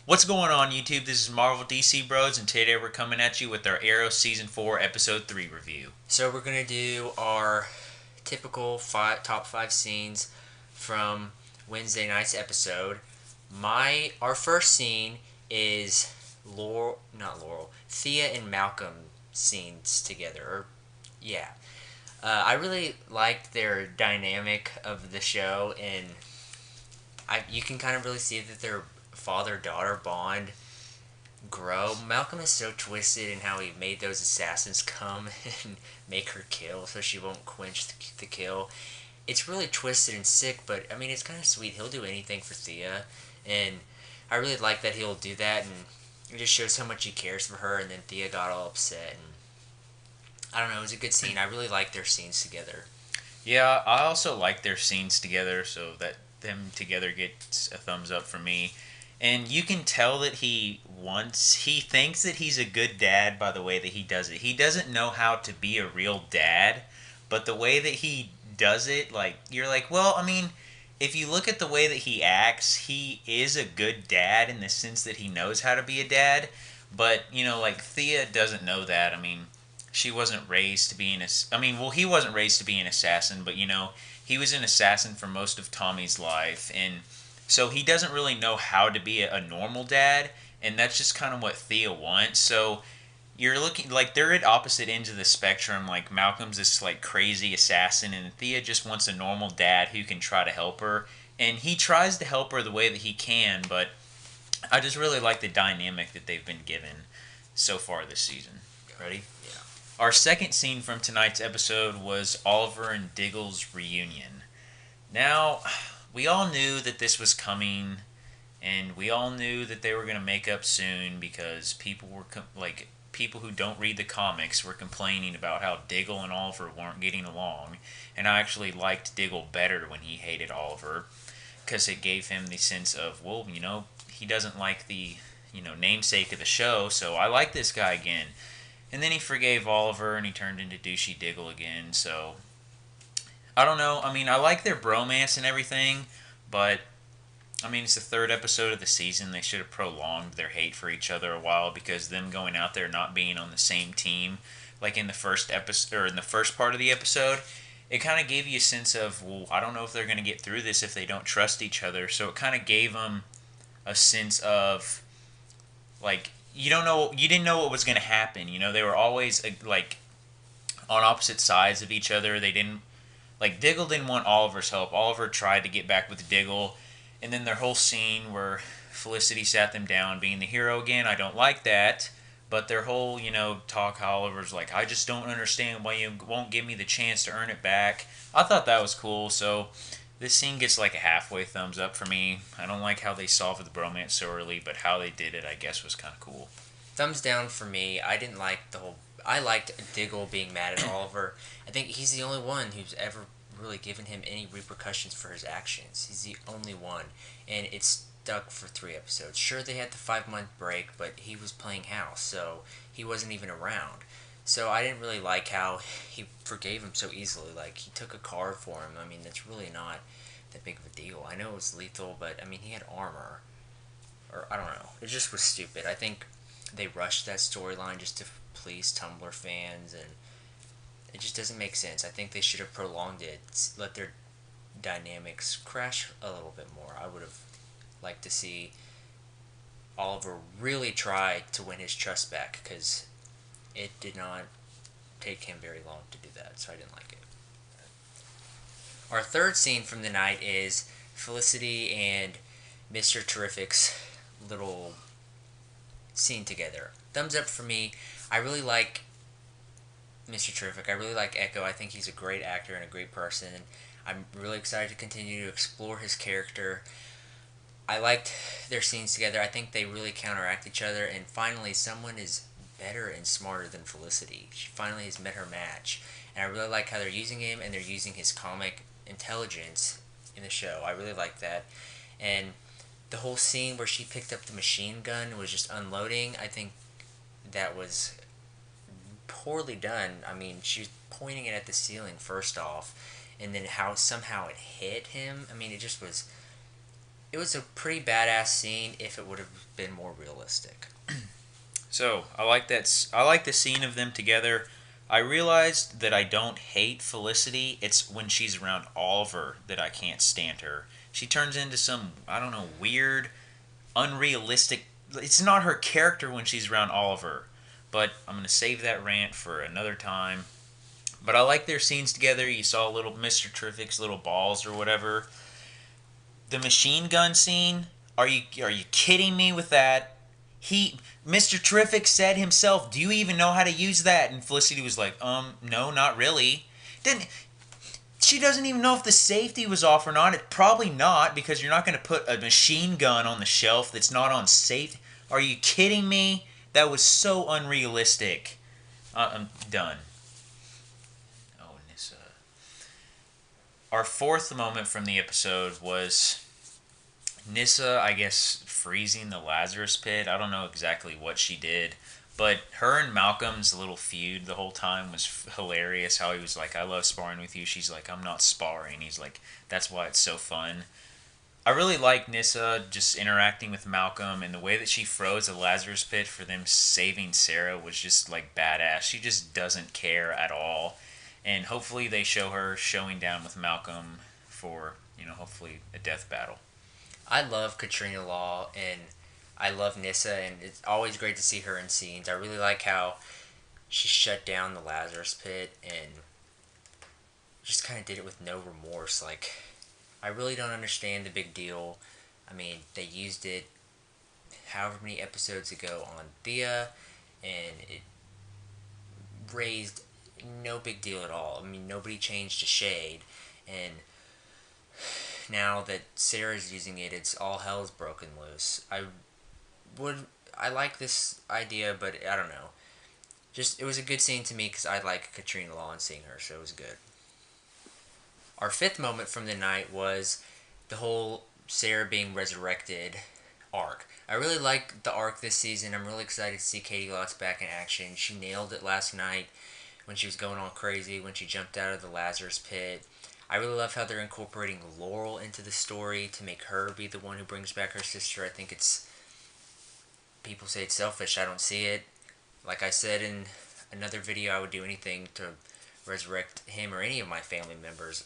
What's going on, YouTube? This is Marvel DC Bros, and today we're coming at you with our Arrow Season 4, Episode 3 review. So we're gonna do our typical top five scenes from Wednesday night's episode. Our first scene is Thea and Malcolm scenes together. Yeah, I really liked their dynamic of the show, and you can kind of really see that their father-daughter bond grow. Malcolm is so twisted in how he made those assassins come and make her kill so she won't quench the kill. It's really twisted and sick, but I mean, it's kind of sweet. He'll do anything for Thea, and I really like that he'll do that, and it just shows how much he cares for her. And then Thea got all upset, and I don't know, it was a good scene. I really like their scenes together. Yeah, I also like their scenes together, so that them together gets a thumbs up for me. And you can tell that he thinks that he's a good dad by the way that he does it. He doesn't know how to be a real dad, but the way that he does it, like, you're like, well, I mean, if you look at the way that he acts, he is a good dad in the sense that he knows how to be a dad. But, like, Thea doesn't know that. I mean, she wasn't raised to be he wasn't raised to be an assassin, but, he was an assassin for most of Tommy's life. And so he doesn't really know how to be a normal dad, and that's just kind of what Thea wants. So you're looking like they're at opposite ends of the spectrum. Like Malcolm's this like crazy assassin, and Thea just wants a normal dad who can try to help her. And he tries to help her the way that he can, but I just really like the dynamic that they've been given so far this season. Ready? Yeah. Our second scene from tonight's episode was Oliver and Diggle's reunion. Now, we all knew that this was coming, and we all knew that they were going to make up soon because people who don't read the comics were complaining about how Diggle and Oliver weren't getting along, and I actually liked Diggle better when he hated Oliver because it gave him the sense of, well, he doesn't like the namesake of the show, so I like this guy again. And then he forgave Oliver and he turned into douchey Diggle again, so I don't know. I mean, I like their bromance and everything, but I mean, it's the third episode of the season. They should have prolonged their hate for each other a while because them going out there not being on the same team, like in the first episode or in the first part of the episode, it kind of gave you a sense of, well, I don't know if they're going to get through this if they don't trust each other. So it kind of gave them a sense of like you didn't know what was going to happen. They were always like on opposite sides of each other. They didn't like Diggle didn't want Oliver's help. Oliver tried to get back with Diggle, and then their whole scene where Felicity sat them down, being the hero again. I don't like that. But their whole, talk, how Oliver's like, I just don't understand why you won't give me the chance to earn it back. I thought that was cool. So this scene gets like a halfway thumbs up for me. I don't like how they solved the bromance so early, but how they did it, I guess, was kind of cool. Thumbs down for me. I didn't like the whole. I liked Diggle being mad at Oliver. I think he's the only one who's ever really given him any repercussions for his actions. He's the only one, and it stuck for 3 episodes. Sure, they had the 5 month break, but he was playing house, so he wasn't even around. So I didn't really like how he forgave him so easily. Like he took a card for him. I mean, that's really not that big of a deal. I know it was lethal, but I mean, he had armor, or I don't know. It just was stupid. I think they rushed that storyline just to please Tumblr fans, and it just doesn't make sense. I think they should have prolonged it, let their dynamics crash a little bit more. I would have liked to see Oliver really try to win his trust back because it did not take him very long to do that, so I didn't like it. Our third scene from the night is Felicity and Mr. Terrific's little scene together. Thumbs up for me. I really like Mr. Terrific. I really like Echo. I think he's a great actor and a great person. I'm really excited to continue to explore his character. I liked their scenes together. I think they really counteract each other. And finally, someone is better and smarter than Felicity. She finally has met her match. And I really like how they're using him and they're using his comic intelligence in the show. I really like that. And the whole scene where she picked up the machine gun and was just unloading, I think that was poorly done. I mean, she was pointing it at the ceiling first off, and then how somehow it hit him. I mean, it just was it was a pretty badass scene if it would have been more realistic. So I like that. I like the scene of them together. I realized that I don't hate Felicity. It's when she's around Oliver that I can't stand her. She turns into some, I don't know, weird, unrealistic. It's not her character when she's around Oliver. But I'm gonna save that rant for another time. But I like their scenes together. You saw little Mr. Terrific's little balls or whatever. The machine gun scene. Are you kidding me with that? He Mr. Terrific said himself, "Do you even know how to use that?" And Felicity was like, no, not really." Then she doesn't even know if the safety was off or not. It probably not, because you're not going to put a machine gun on the shelf that's not on safe. Are you kidding me? That was so unrealistic. I'm done. Oh, Nissa. Our fourth moment from the episode was Nissa, I guess, freezing the Lazarus pit. I don't know exactly what she did, but her and Malcolm's little feud the whole time was hilarious. How he was like, "I love sparring with you." She's like, "I'm not sparring." He's like, "That's why it's so fun." I really like Nissa just interacting with Malcolm, and the way that she froze the Lazarus pit for them saving Sarah was just like badass. She just doesn't care at all. And hopefully they show her showing down with Malcolm for, hopefully a death battle. I love Katrina Law and I love Nissa, and it's always great to see her in scenes. I really like how she shut down the Lazarus pit and just kind of did it with no remorse. Like, I really don't understand the big deal. I mean, they used it however many episodes ago on Thea, and it raised no big deal at all. I mean, nobody changed a shade, and now that Sarah's using it, it's all hell's broken loose. I like this idea, but I don't know. Just, it was a good scene to me because I like Katrina Law and seeing her, so it was good. Our fifth moment from the night was the whole Sarah being resurrected arc. I really like the arc this season. I'm really excited to see Katie Lotz back in action. She nailed it last night when she was going all crazy, when she jumped out of the Lazarus pit. I really love how they're incorporating Laurel into the story to make her be the one who brings back her sister. I think it's... People say it's selfish. I don't see it. Like I said in another video, I would do anything to resurrect him or any of my family members.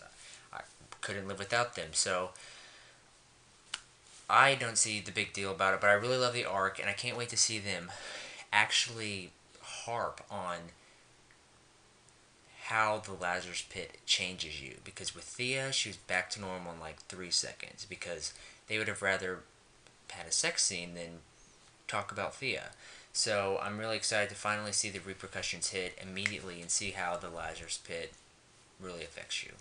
I couldn't live without them. So I don't see the big deal about it, but I really love the arc, and I can't wait to see them actually harp on how the Lazarus pit changes you. Because with Thea, she was back to normal in like 3 seconds, because they would have rather had a sex scene than talk about Thea. So I'm really excited to finally see the repercussions hit immediately and see how the Lazarus pit really affects you.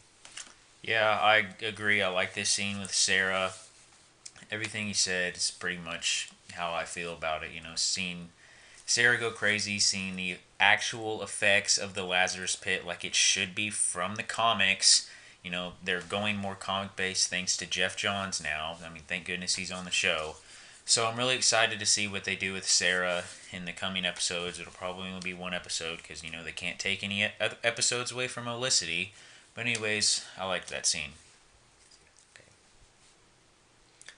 Yeah, I agree. I like this scene with Sarah. Everything you said is pretty much how I feel about it. Seeing Sarah go crazy, seeing the actual effects of the Lazarus pit like it should be from the comics. They're going more comic based thanks to Jeff Johns now. I mean, thank goodness he's on the show. So I'm really excited to see what they do with Sarah in the coming episodes. It'll probably only be one episode because, they can't take any episodes away from Olicity. But anyways, I liked that scene. Okay.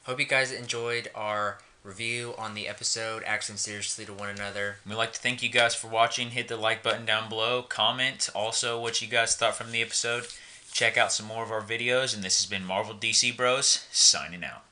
Hope you guys enjoyed our review on the episode, Acting Seriously to One Another. We'd like to thank you guys for watching. Hit the like button down below. Comment also what you guys thought from the episode. Check out some more of our videos. And this has been Marvel DC Bros, signing out.